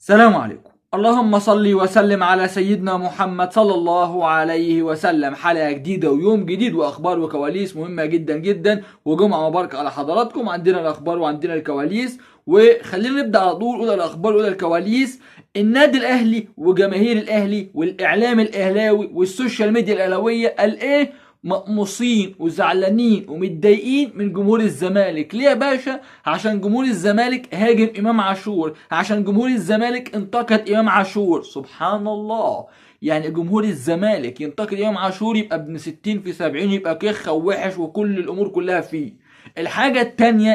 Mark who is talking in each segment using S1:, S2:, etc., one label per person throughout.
S1: السلام عليكم. اللهم صل وسلم على سيدنا محمد صلى الله عليه وسلم. حلقة جديدة ويوم جديد واخبار وكواليس مهمة جدا جدا، وجمعة مباركة على حضراتكم. عندنا الاخبار وعندنا الكواليس، وخلينا نبدأ على طول. اولى الاخبار واولى الكواليس: النادي الاهلي وجماهير الاهلي والاعلام الاهلاوي والسوشيال ميديا الاهلاوية قال ايه؟ مقموصين وزعلانين ومتضايقين من جمهور الزمالك. ليه يا باشا؟ عشان جمهور الزمالك هاجم امام عاشور، عشان جمهور الزمالك انتقد امام عاشور. سبحان الله، يعني جمهور الزمالك ينتقد امام عاشور يبقى ابن 60 في 70، يبقى كيخه ووحش وكل الامور كلها فيه. الحاجه التانيه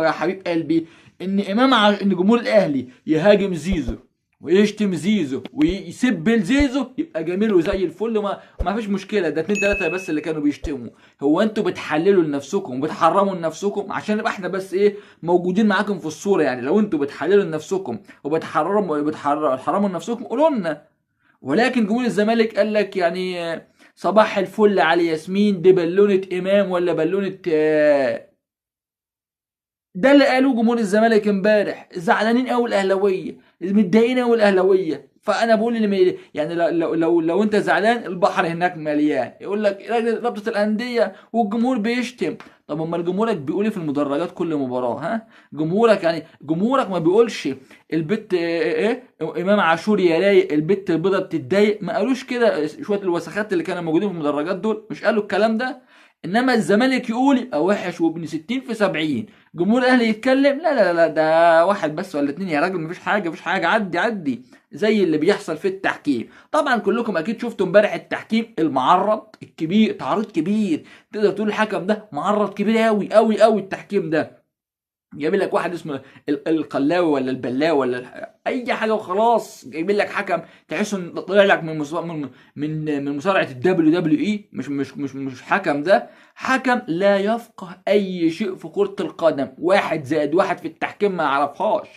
S1: يا حبيب قلبي، ان جمهور الاهلي يهاجم زيزو ويشتم زيزو ويسب لزيزو، يبقى جميل وزي الفل. ما فيش مشكله. ده اتنين تلاته بس اللي كانوا بيشتموا. هو انتوا بتحللوا لنفسكم وبتحرموا لنفسكم عشان نبقى احنا بس ايه موجودين معاكم في الصوره؟ يعني لو انتوا بتحللوا لنفسكم وبتحرموا لنفسكم قولوا لنا. ولكن جمهور الزمالك قال لك يعني صباح الفل على ياسمين، دي بالونه امام ولا بالونه ده اللي قالوه جمهور الزمالك امبارح. زعلانين قوي الاهلاويه، متضايقين قوي الاهلاويه. فانا بقول يعني لو انت زعلان، البحر هناك مليان. يقول لك لجنه رابطه الانديه والجمهور بيشتم. طب امال جمهورك بيقول ايه في المدرجات كل مباراه؟ ها، جمهورك ما بيقولش البت ايه امام عاشور يا رايق، البت البيضه بتتضايق؟ ما قالوش كده شويه الوسخات اللي كانوا موجودين في المدرجات دول؟ مش قالوا الكلام ده؟ انما الزمالك يقول يبقى وحش وابن 60 في 70. جمهور الاهلي يتكلم لا لا لا، ده واحد بس ولا اتنين يا راجل، مفيش حاجه، عدي عدي. زي اللي بيحصل في التحكيم. طبعا كلكم اكيد شفتوا امبارح التحكيم المعرض الكبير، تعريض كبير. تقدر تقول الحكم ده معرض كبير قوي قوي قوي. التحكيم ده جايب لك واحد اسمه القلاوي ولا البلاوي ولا اي حاجه وخلاص. جايب لك حكم تحس انه طلع لك من مصارعه الدبليو دبليو اي. مش حكم. ده حكم لا يفقه اي شيء في كره القدم. واحد زائد واحد في التحكيم ما يعرفهاش.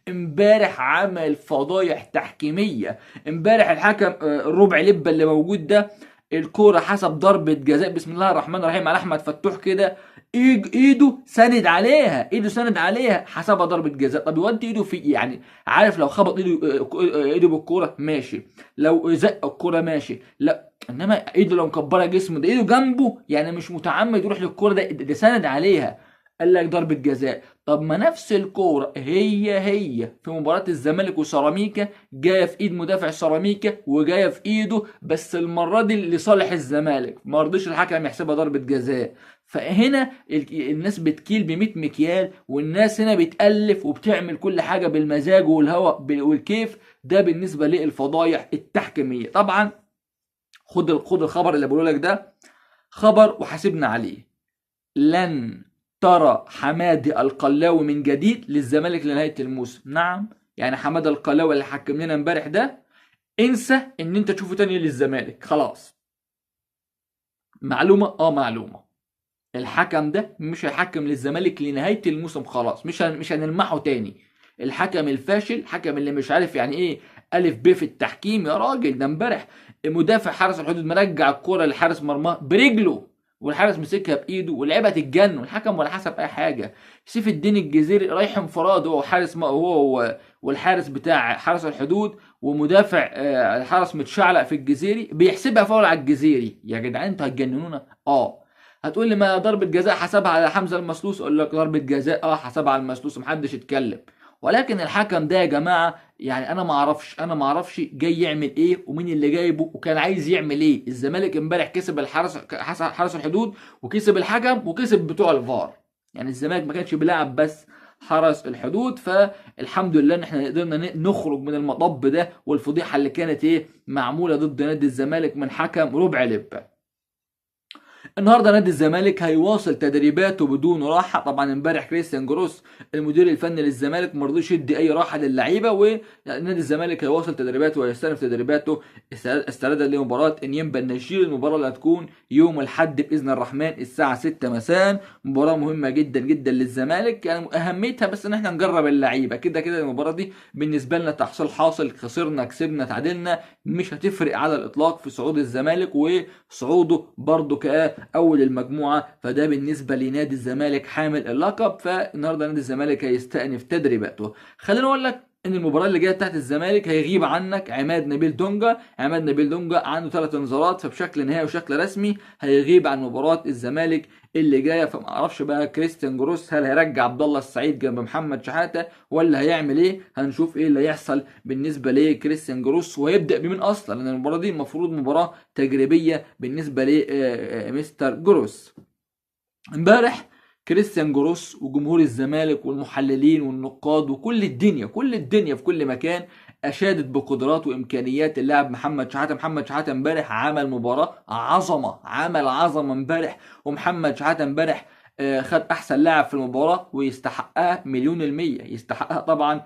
S1: امبارح عمل فضايح تحكيميه. امبارح الحكم الربع لبه اللي موجود ده، الكوره حسب ضربه جزاء بسم الله الرحمن الرحيم على احمد فتوح كده، ايده سند عليها حسبها ضربة جزاء. طب يودي ايده في يعني؟ عارف لو خبط ايده بالكوره ماشي، لو زق الكوره ماشي، لا. انما ايده لو مكبره جسمه، ده ايده جنبه يعني مش متعمد يروح للكوره، ده سند عليها. قال لك ضربة جزاء. طب ما نفس الكورة هي في مباراة الزمالك وسيراميكا، جاية في ايد مدافع سيراميكا وجاية في ايده، بس المرة دي لصالح الزمالك، ما رضيش الحكم يحسبها ضربة جزاء. فهنا الناس بتكيل ب100 مكيال، والناس هنا بتألف وبتعمل كل حاجة بالمزاج والهوى والكيف. ده بالنسبة للفضايح التحكيمية. طبعا خد الخبر اللي بقوله لك ده خبر وحاسبنا عليه. لن ترى حمادي القلاوي من جديد للزمالك لنهاية الموسم. نعم، يعني حمادي القلاوي اللي حكم لنا امبارح ده، انسى ان انت تشوفه تاني للزمالك خلاص. معلومة. الحكم ده مش هيحكم للزمالك لنهايه الموسم خلاص. مش هنلمحه تاني. الحكم الفاشل، الحكم اللي مش عارف يعني ايه الف ب في التحكيم. يا راجل ده امبارح مدافع حارس الحدود مرجع الكوره لحارس مرماه برجله، والحارس مسكها بايده واللعيبه تتجنن، الحكم ولا حسب اي حاجه. سيف الدين الجزيري رايح انفراد، هو حارس، ما هو والحارس بتاع حارس الحدود ومدافع الحارس متشعلق في الجزيري، بيحسبها فاول على الجزيري. يا جدعان انتوا هتجننونا. هتقول لي ما ضربة جزاء حسبها على حمزة المسلوس، اقول لك ضربة جزاء حسبها على المسلوس محدش يتكلم. ولكن الحكم ده يا جماعة يعني انا ما اعرفش جاي يعمل ايه ومين اللي جايبه وكان عايز يعمل ايه. الزمالك امبارح كسب حرس الحدود وكسب الحكم وكسب بتوع الفار. يعني الزمالك ما كانش بيلعب بس حرس الحدود. فالحمد لله ان احنا قدرنا نخرج من المطب ده والفضيحة اللي كانت معمولة ضد نادي الزمالك من حكم ربع لبة. النهارده نادي الزمالك هيواصل تدريباته بدون راحه. طبعا امبارح كريستيان جروس المدير الفني للزمالك ما رضيش يدي اي راحه للعيبه، ونادي الزمالك هيواصل تدريباته ويستأنف تدريباته استعدادا لمباراه انيمبا الناشئين. المباراه اللي هتكون يوم الاحد باذن الرحمن الساعه 6 مساء. مباراه مهمه جدا جدا للزمالك، يعني اهميتها بس ان احنا نجرب اللعيبه. كده كده المباراه دي بالنسبه لنا تحصيل حاصل، خسرنا كسبنا تعادلنا مش هتفرق على الاطلاق في صعود الزمالك وصعوده برضه كاول المجموعه. فده بالنسبه لنادي الزمالك حامل اللقب. فالنهارده نادي الزمالك هيستأنف تدريباته. خليني اقول لك ان المباراه اللي جايه بتاعت الزمالك هيغيب عنك عماد نبيل دونجا. عماد نبيل دونجا عنده 3 انذارات، فبشكل نهائي وشكل رسمي هيغيب عن مباراه الزمالك اللي جايه. فما اعرفش بقى كريستيان جروس هل هيرجع عبد الله السعيد جنب محمد شحاته ولا هيعمل ايه. هنشوف ايه اللي هيحصل بالنسبه لكريستيان جروس، وهيبدا بمين اصلا، لان المباراه دي المفروض مباراه تجريبيه بالنسبه لمستر جروس. امبارح كريستيان جروس وجمهور الزمالك والمحللين والنقاد وكل الدنيا في كل مكان اشادت بقدرات وامكانيات اللاعب محمد شحاته. محمد شحاته امبارح عمل مباراه عظمه، عمل عظمه امبارح. ومحمد شحاته امبارح خد احسن لاعب في المباراه ويستحقها مليون المية، يستحقها طبعا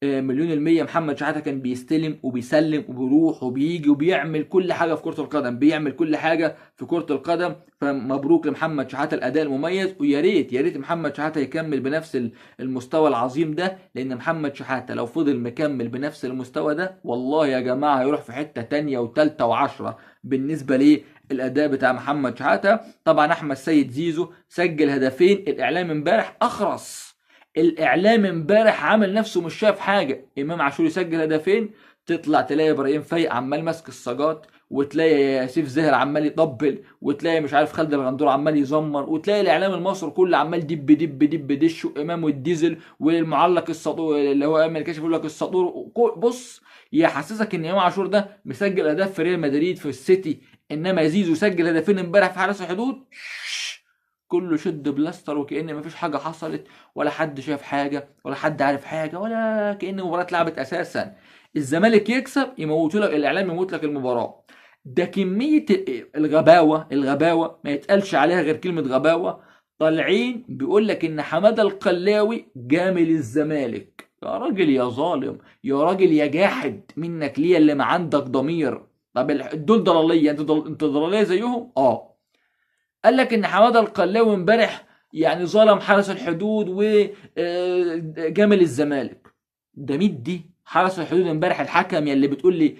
S1: مليون المية. محمد شحاتة كان بيستلم وبيسلم وبيروح وبيجي وبيعمل كل حاجة في كرة القدم، بيعمل كل حاجة في كرة القدم. فمبروك لمحمد شحاتة الأداء المميز، ويا ريت يا ريت محمد شحاتة يكمل بنفس المستوى العظيم ده، لأن محمد شحاتة لو فضل مكمل بنفس المستوى ده والله يا جماعة هيروح في حتة تانية وتالتة وعشرة بالنسبة ليه الأداء بتاع محمد شحاتة. طبعا أحمد سيد زيزو سجل هدفين. الإعلام امبارح أخرس، الاعلام امبارح عامل نفسه مش شايف حاجه. امام عاشور يسجل هدفين، تطلع تلاقي ابراهيم فايق عمال ماسك السجات، وتلاقي سيف زاهر عمال يطبل، وتلاقي مش عارف خالد الغندور عمال يزمر، وتلاقي الاعلام المصري كله عمال دب دب دب دش، وامام والديزل والمعلق السطور اللي هو امام الكاشف يقول لك السطور. بص يحسسك ان امام عاشور ده مسجل اهداف في ريال مدريد في السيتي، انما زيزو سجل هدفين امبارح في حرس الحدود كله شد بلاستر، وكأن مفيش حاجة حصلت، ولا حد شاف حاجة، ولا حد عارف حاجة، ولا كأن المباراة اتلعبت أساسا. الزمالك يكسب يموتوا لك، الإعلام يموت لك المباراة. ده كمية الغباوة ما يتقالش عليها غير كلمة غباوة. طالعين بيقول لك إن حمادة القلاوي جامل الزمالك. يا راجل يا ظالم، يا راجل يا جاحد منك ليه اللي ما عندك ضمير. طب دول ضلالية، انت ضلالية زيهم؟ قال لك ان حماده القلاوي امبارح يعني ظلم حرس الحدود وجامل الزمالك. ده مين دي حرس الحدود امبارح؟ الحكم يلي بتقول لي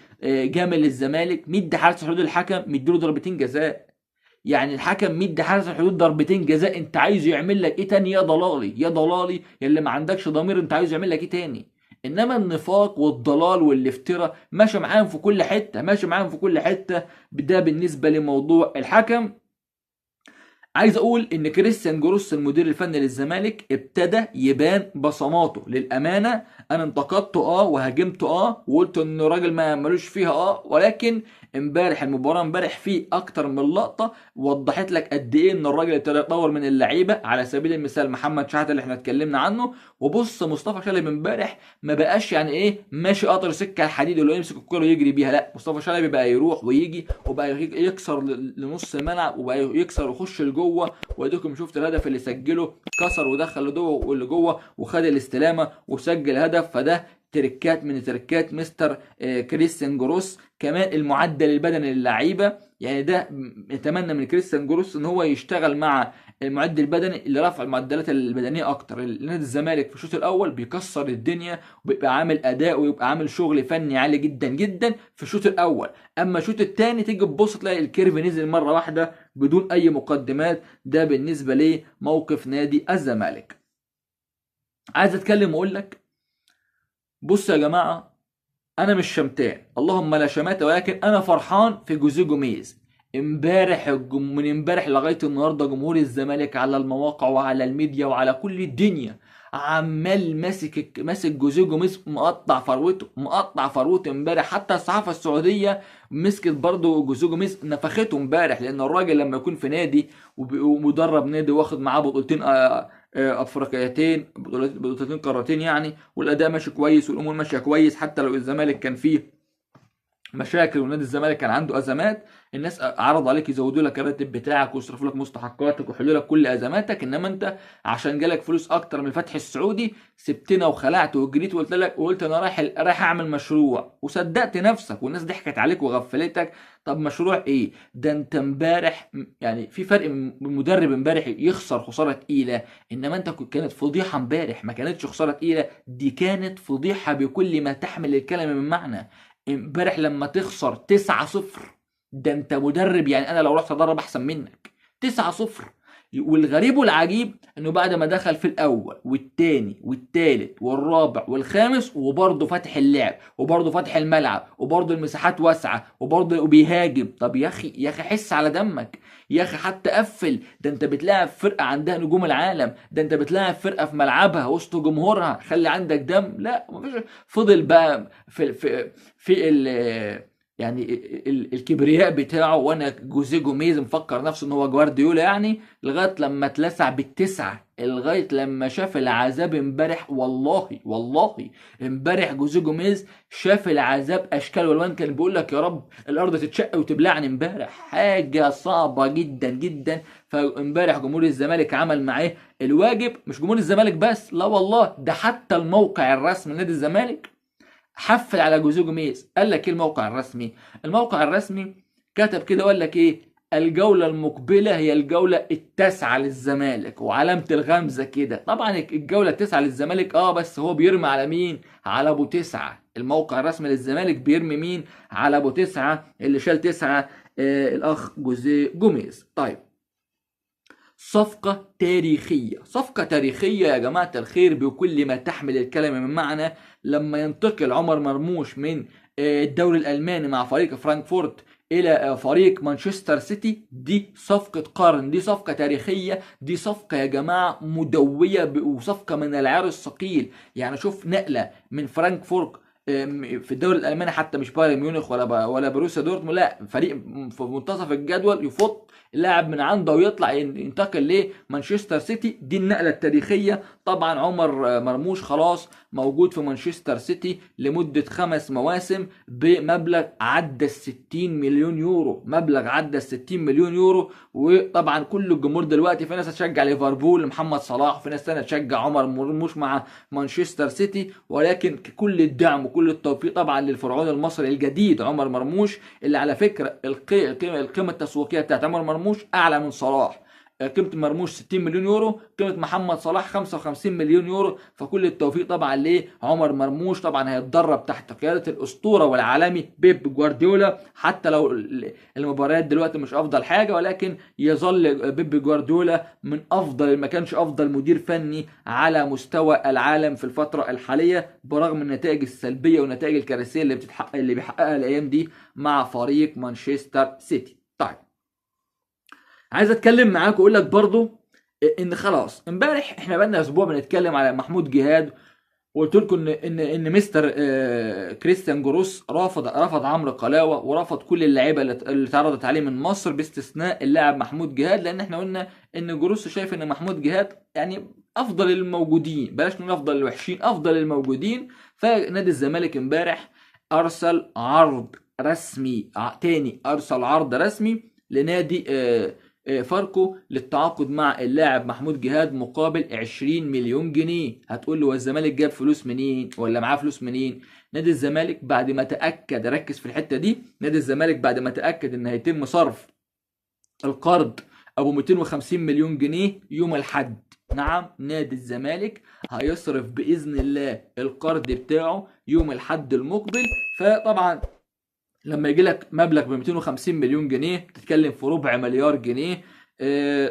S1: جامل الزمالك مدي حرس الحدود، الحكم مديله ضربتين جزاء. يعني الحكم مدي حارس الحدود ضربتين جزاء، انت عايزه يعمل لك ايه تاني يا ضلالي يا ضلالي يلي ما عندكش ضمير؟ انت عايزه يعمل لك ايه تاني؟ انما النفاق والضلال والافتراء ماشي معاهم في كل حته، ماشي معاهم في كل حته. ده بالنسبه لموضوع الحكم. عايز اقول ان كريستيان جروس المدير الفني للزمالك ابتدى يبان بصماته للامانه. انا انتقدته وهاجمته وقلت انه راجل ما ملوش فيها ولكن امبارح المباراه امبارح فيه اكتر من لقطه وضحت لك قد ايه ان الراجل ابتدى يطور من اللعيبه. على سبيل المثال محمد شحاته اللي احنا اتكلمنا عنه، وبص مصطفى شلبي امبارح ما بقاش يعني ايه ماشي قطر سكه الحديد اللي هو يمسك الكوره ويجري بيها، لا مصطفى شلبي بقى يروح ويجي وبقى يكسر لنص الملعب وبقى يكسر ويخش لجوه. واديكم شفت الهدف اللي سجله، كسر ودخل لجوه واللي جوه وخد الاستلامه وسجل هدف. فده تركات من تركات مستر كريستيان جروس. كمان المعدل البدني للعيبه، يعني ده نتمنى من كريستيان جروس ان هو يشتغل مع المعد البدني اللي رفع المعدلات البدنيه اكتر. نادي الزمالك في الشوط الاول بيكسر الدنيا وبيبقى عامل اداء ويبقى عامل شغل فني عالي جدا جدا في الشوط الاول. اما الشوط الثاني تيجي تبص تلاقي الكيرف نزل مره واحده بدون اي مقدمات. ده بالنسبه لموقف نادي الزمالك. عايز اتكلم واقول لك بص يا جماعه، انا مش شمتان اللهم لا شماتة، ولكن انا فرحان في جوزيه جوميز. امبارح من امبارح لغايه النهارده جمهور الزمالك على المواقع وعلى الميديا وعلى كل الدنيا عمال ماسك جوزيه جوميز، مقطع فروته مقطع فروته امبارح. حتى الصحافه السعوديه مسكت برضه جوزيه جوميز نفخته امبارح، لان الراجل لما يكون في نادي ومدرب نادي واخد معاه بطولتين افريقيتين، بطولتين قارتين يعني، والاداء ماشي كويس والامور ماشيه كويس. حتى لو الزمالك كان فيه مشاكل ونادي الزمالك كان عنده ازمات، الناس عرضوا عليك يزودوا لك الراتب بتاعك ويصرفوا لك مستحقاتك ويحلوا لك كل ازماتك، انما انت عشان جالك فلوس اكتر من الفتح السعودي سبتنا وخلعت وجريت وقلت انا رايح اعمل مشروع، وصدقت نفسك والناس ضحكت عليك وغفلتك. طب مشروع ايه ده؟ انت امبارح يعني في فرق من مدرب امبارح يخسر خساره تقيله، انما انت كانت فضيحه امبارح، ما كانتش خساره تقيله، دي كانت فضيحه بكل ما تحمل الكلمه من معنى. امبارح لما تخسر 9-0، ده انت مدرب يعني انا لو رحت ادرب احسن منك. 9-0 والغريب والعجيب انه بعد ما دخل في الاول والتاني والتالت والرابع والخامس وبرضه فاتح اللعب وبرضه فاتح الملعب وبرضه المساحات واسعه وبرضه بيهاجم. طب يا اخي يا اخي حس على دمك يا اخي، حتى قفل. ده انت بتلاعب فرقه عندها نجوم العالم، ده انت بتلاعب فرقه في ملعبها وسط جمهورها، خلي عندك دم. لا مفيش. فضل بقى في يعني الكبرياء بتاعه، وانا جوزيه جوميز مفكر نفسه ان هو جوارديولا يعني، لغايه لما اتلسع بالتسعه، لغايه لما شاف العذاب امبارح. والله امبارح جوزيه جوميز شاف العذاب اشكال والوان، كان بيقول لك يا رب الارض تتشق وتبلعني. امبارح حاجه صعبه جدا جدا. فامبارح جمهور الزمالك عمل معاه الواجب، مش جمهور الزمالك بس، لا والله ده حتى الموقع الرسمي لنادي الزمالك حفل على جوزيه جوميز. قال لك ايه الموقع الرسمي؟ الموقع الرسمي كتب كده وقال لك ايه: الجولة المقبلة هي الجولة التاسعة للزمالك، وعلامة الغمزة كده. طبعا الجولة التاسعة للزمالك بس هو بيرمي على مين؟ على ابو تسعة. الموقع الرسمي للزمالك بيرمي مين؟ على ابو تسعة اللي شال تسعة، الاخ جوزيه جوميز. طيب، صفقة تاريخية، صفقة تاريخية يا جماعة الخير بكل ما تحمل الكلمة من معنى. لما ينتقل عمر مرموش من الدوري الألماني مع فريق فرانكفورت إلى فريق مانشستر سيتي، دي صفقة قرن، دي صفقة تاريخية، دي صفقة يا جماعة مدوية وصفقة من العيار الثقيل. يعني شوف نقلة من فرانكفورت في الدوري الالماني، حتى مش بايرن ميونخ ولا بروسيا دورتموند، لا فريق في منتصف الجدول، يفوت اللاعب من عنده ويطلع ينتقل لمانشستر سيتي. دي النقله التاريخيه. طبعا عمر مرموش خلاص موجود في مانشستر سيتي لمده 5 مواسم بمبلغ عدى 60 مليون يورو، مبلغ عدى 60 مليون يورو. وطبعا كل الجمهور دلوقتي، في ناس تشجع ليفربول محمد صلاح، وفي ناس ثانيه تشجع عمر مرموش مع مانشستر سيتي. ولكن كل الدعم وكل التوفيق طبعا للفرعون المصري الجديد عمر مرموش، اللي على فكره القيمه التسويقيه بتاعت عمر مرموش اعلى من صلاح. قيمه مرموش 60 مليون يورو، قيمه محمد صلاح 55 مليون يورو. فكل التوفيق طبعا لعمر مرموش. طبعا هيتدرب تحت قياده الاسطوره والعالمي بيب جوارديولا، حتى لو المباريات دلوقتي مش افضل حاجه، ولكن يظل بيب جوارديولا من افضل، ما كانش افضل مدير فني على مستوى العالم في الفتره الحاليه، برغم النتائج السلبيه والنتائج الكارثيه اللي بيحققها الايام دي مع فريق مانشستر سيتي. طيب، عايز اتكلم معاك واقول لك برضو ان خلاص امبارح احنا بقالنا اسبوع بنتكلم على محمود جهاد، وقلت لكم ان مستر كريستيان جروس رفض عمرو قلاوه، ورفض كل اللعيبه اللي اتعرضت عليه من مصر باستثناء اللاعب محمود جهاد، لان احنا قلنا ان جروس شايف ان محمود جهاد يعني افضل الموجودين، بلاش نقول افضل الوحشين، افضل الموجودين. فنادي الزمالك امبارح ارسل عرض رسمي تاني، ارسل عرض رسمي لنادي فاركو للتعاقد مع اللاعب محمود جهاد مقابل 20 مليون جنيه. هتقول لي والزمالك جاب فلوس منين ولا معاه فلوس منين؟ نادي الزمالك بعد ما تأكد، ركز في الحتة دي، نادي الزمالك بعد ما تأكد ان هيتم صرف القرض ابو 250 مليون جنيه يوم الاحد، نعم نادي الزمالك هيصرف باذن الله القرض بتاعه يوم الاحد المقبل. فطبعا لما يجي لك مبلغ ب 250 مليون جنيه تتكلم في ربع مليار جنيه.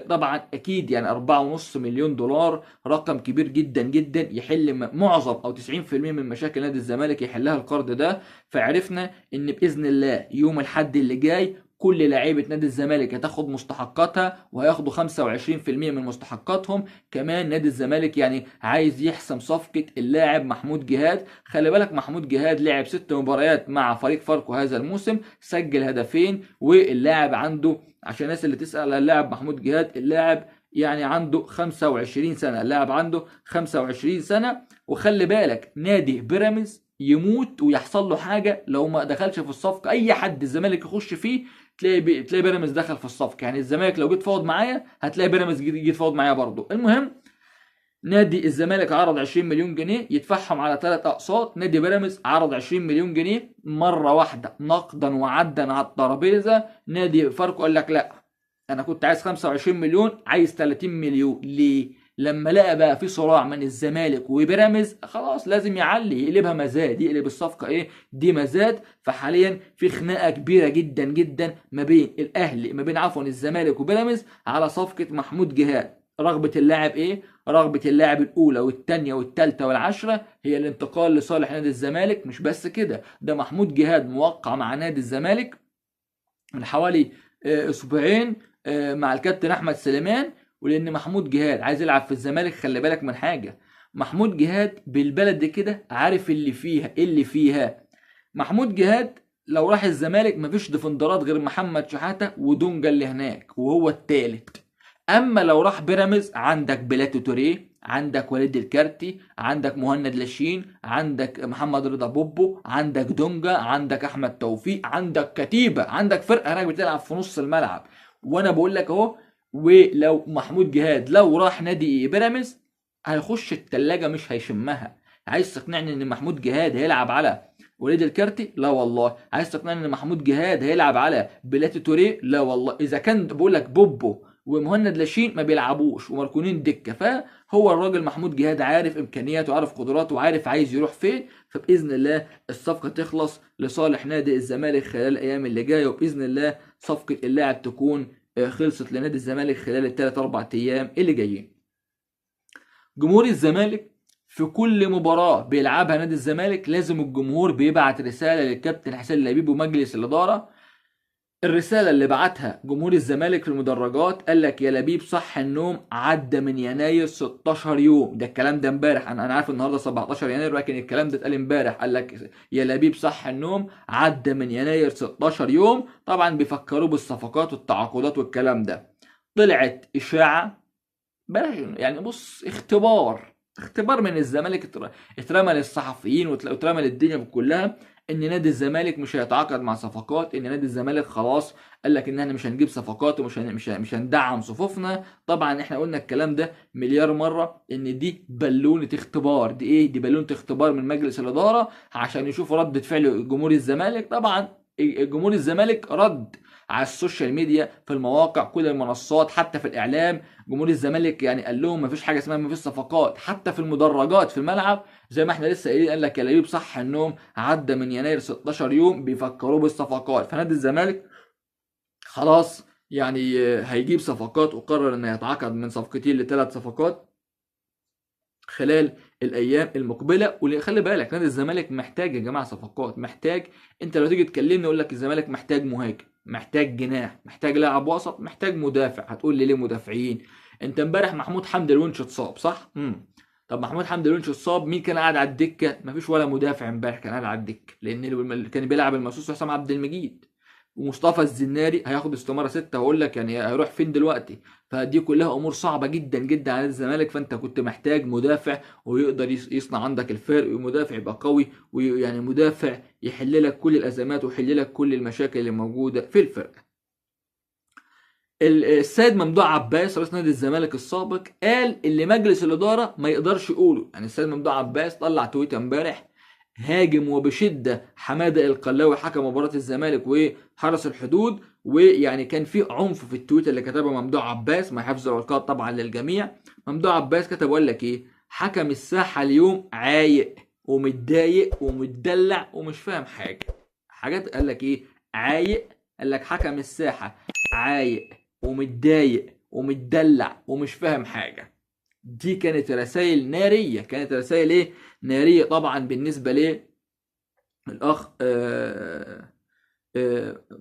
S1: طبعا اكيد يعني 4.5 مليون دولار، رقم كبير جدا جدا يحل معظم او 90% من مشاكل نادي الزمالك، يحلها القرض ده. فعرفنا ان باذن الله يوم الاحد اللي جاي كل لعيبه نادي الزمالك هتاخد مستحقاتها، وهياخدوا 25% من مستحقاتهم. كمان نادي الزمالك يعني عايز يحسم صفقه اللاعب محمود جهاد. خلي بالك محمود جهاد لعب 6 مباريات مع فريق فاركو هذا الموسم، سجل هدفين، واللاعب عنده، عشان الناس اللي تسال على اللاعب محمود جهاد، اللاعب يعني عنده 25 سنه، اللاعب عنده 25 سنه. وخلي بالك نادي بيراميدز يموت ويحصل له حاجه لو ما دخلش في الصفقه، اي حد الزمالك يخش فيه تلاقي بيراميدز دخل في الصفقه. يعني الزمالك لو جيت فاوض معايا هتلاقي بيراميدز جيت فاوض معايا برضه. المهم نادي الزمالك عرض 20 مليون جنيه يدفعهم على 3 اقساط، نادي بيراميدز عرض 20 مليون جنيه مره واحده نقدا وعدا على الترابيزه. نادي فاركو قال لك لا، انا كنت عايز 25 مليون، عايز 30 مليون. ليه؟ لما لقى بقى في صراع من الزمالك وبيراميدز خلاص لازم يعلي، يقلبها مزاد، يقلب الصفقه ايه دي مزاد. فحاليا في خناقه كبيره جدا جدا ما بين الاهلي، ما بين عفوا الزمالك وبيراميدز على صفقه محمود جهاد. رغبه اللاعب ايه؟ رغبه اللاعب الاولى والثانيه والثالثه والعشره هي الانتقال لصالح نادي الزمالك. مش بس كده، ده محمود جهاد موقع مع نادي الزمالك من حوالي اسبوعين مع الكابتن احمد سليمان. ولان محمود جهاد عايز يلعب في الزمالك، خلي بالك من حاجه، محمود جهاد بالبلد كده عارف اللي فيها اللي فيها. محمود جهاد لو راح الزمالك مفيش ديفندرات غير محمد شحاته ودونجا اللي هناك وهو التالت. اما لو راح بيراميدز عندك بلاتو توريه، عندك وليد الكارتي، عندك مهند لاشين، عندك محمد رضا بوبو، عندك دونجا، عندك احمد توفيق، عندك كتيبه، عندك فرقه هناك بتلعب في نص الملعب. وانا بقول لك اهو، ولو محمود جهاد لو راح نادي بيراميدز هيخش التلاجة مش هيشمها. عايز تقنعني ان محمود جهاد هيلعب على وليد الكارتي؟ لا والله. عايز تقنعني ان محمود جهاد هيلعب على بلاتي توريه؟ لا والله. اذا كان بقول لك بوبو ومهند لاشين ما بيلعبوش ومركونين دكه، فهو الراجل محمود جهاد عارف امكانياته وعارف قدراته وعارف عايز يروح فين. فباذن الله الصفقه تخلص لصالح نادي الزمالك خلال الايام اللي جايه، وباذن الله صفقه اللاعب تكون خلصت لنادي الزمالك خلال الثلاث اربع ايام اللي جايين. جمهور الزمالك في كل مباراة بيلعبها نادي الزمالك لازم الجمهور بيبعت رسالة للكابتن حسين لبيب ومجلس الإدارة. الرسالة اللي بعتها جمهور الزمالك في المدرجات قال لك يا لبيب صح النوم، عدى من يناير 16 يوم. ده الكلام ده امبارح، انا عارف النهارده 17 يناير لكن الكلام ده اتقال امبارح. قال لك يا لبيب صح النوم، عدى من يناير 16 يوم. طبعا بيفكروا بالصفقات والتعاقدات والكلام ده. طلعت اشاعة بلاش يعني، بص، اختبار من الزمالك اترمى للصحفيين واترمى للدنيا كلها ان نادي الزمالك مش هيتعاقد مع صفقات، ان نادي الزمالك خلاص قال لك ان احنا مش هنجيب صفقات ومش مش هندعم صفوفنا. طبعا احنا قلنا الكلام ده مليار مره ان دي بالونه اختبار. دي ايه؟ دي بالونه اختبار من مجلس الاداره عشان يشوفوا رده فعل جمهور الزمالك. طبعا جمهور الزمالك رد على السوشيال ميديا، في المواقع، كل المنصات، حتى في الاعلام. جمهور الزمالك يعني قال لهم مفيش حاجه اسمها مفيش صفقات. حتى في المدرجات في الملعب زي ما احنا لسه قايلين قال لك يا لبيب صح النوم، عدى من يناير 16 يوم بيفكروا بالصفقات. فنادي الزمالك خلاص يعني هيجيب صفقات وقرر انه يتعاقد من صفقتين لثلاث صفقات خلال الايام المقبله. وخلي بالك نادي الزمالك محتاج يا جماعه صفقات، محتاج. انت لو تيجي تكلمني اقول لك الزمالك محتاج مهاجم، محتاج جناح، محتاج لاعب وسط، محتاج مدافع. هتقول لي ليه مدافعين؟ انت امبارح محمود حمدي الونش اتصاب صح؟ طب محمود حمدي الونش اتصاب، مين كان قاعد على الدكه؟ مفيش ولا مدافع امبارح كان قاعد على الدكه، لان اللي كان بيلعب المسوس حسام عبد المجيد. ومصطفى الزناري هياخد استماره 6، واقول لك يعني هيروح فين دلوقتي. فدي كلها امور صعبه جدا جدا على الزمالك. فانت كنت محتاج مدافع ويقدر يصنع عندك الفرق، ومدافع يبقى قوي، ويعني مدافع يحل لك كل الازمات ويحل لك كل المشاكل اللي موجوده في الفرقه. السيد ممدوح عباس رئيس نادي الزمالك السابق قال اللي مجلس الاداره ما يقدرش يقوله. يعني السيد ممدوح عباس طلع تويته امبارح هاجم وبشده حماده القلاوي حكم مباراه الزمالك وحرس الحدود. ويعني كان في عنف في التويت اللي كتبه ممدوح عباس، مع حفظ الالقاب طبعا للجميع. ممدوح عباس كتب وقال لك ايه؟ حكم الساحه اليوم عايق ومتضايق ومتدلع ومش فاهم حاجات. قال لك ايه؟ عايق. قال لك حكم الساحه عايق ومتضايق ومتدلع ومش فاهم حاجه. دي كانت رسائل ناريه، كانت رسائل ايه؟ ناريه طبعا بالنسبه ليه الاخ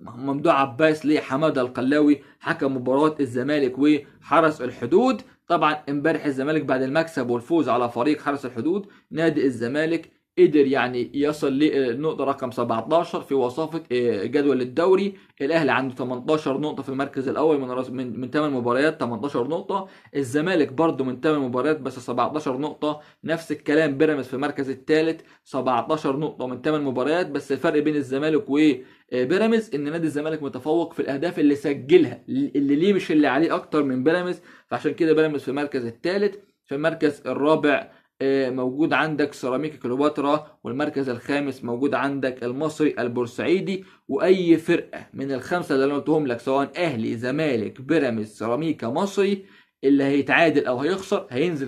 S1: ممدوح عباس لحماده القلاوي حكم مباراه الزمالك وحرس الحدود. طبعا امبارح الزمالك بعد المكسب والفوز على فريق حرس الحدود، نادي الزمالك قدر يعني يصل للنقطه رقم 17 في وصافه جدول الدوري. الاهلي عنده 18 نقطه في المركز الاول من 8 مباريات 18 نقطه. الزمالك برضه من 8 مباريات بس 17 نقطه. نفس الكلام بيراميدز في المركز الثالث 17 نقطه من 8 مباريات. بس الفرق بين الزمالك وبيراميدز ان نادي الزمالك متفوق في الاهداف اللي سجلها، اللي ليه مش اللي عليه اكتر من بيراميدز. فعشان كده بيراميدز في المركز الثالث. في المركز الرابع موجود عندك سيراميكا كليوباترا، والمركز الخامس موجود عندك المصري البورسعيدي. واي فرقه من الخمسه اللي انا قلتهم لك سواء اهلي زمالك بيراميدز سيراميكا مصري اللي هيتعادل او هيخسر هينزل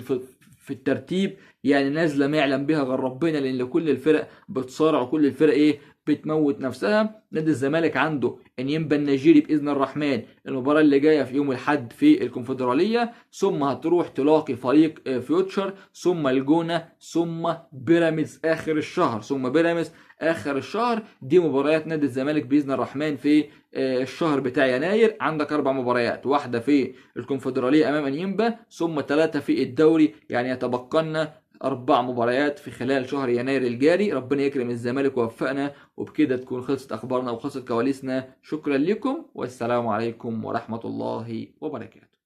S1: في الترتيب، يعني نازله ما يعلم بها غير ربنا، لان كل الفرق بتصارع وكل الفرق بتموت نفسها. نادي الزمالك عنده انيمبا النيجيري باذن الرحمن المباراه اللي جايه في يوم الاحد في الكونفدراليه، ثم هتروح تلاقي فريق فيوتشر، ثم الجونه، ثم بيراميدز اخر الشهر، اخر الشهر. دي مباريات نادي الزمالك باذن الرحمن في الشهر بتاع يناير. عندك 4 مباريات، واحده في الكونفدراليه امام انيمبا، ثم 3 في الدوري، يعني يتبقى لنا 4 مباريات في خلال شهر يناير الجاري. ربنا يكرم الزمالك ووفقنا، وبكده تكون خلصت اخبارنا وخلصت كواليسنا. شكرا لكم، والسلام عليكم ورحمه الله وبركاته.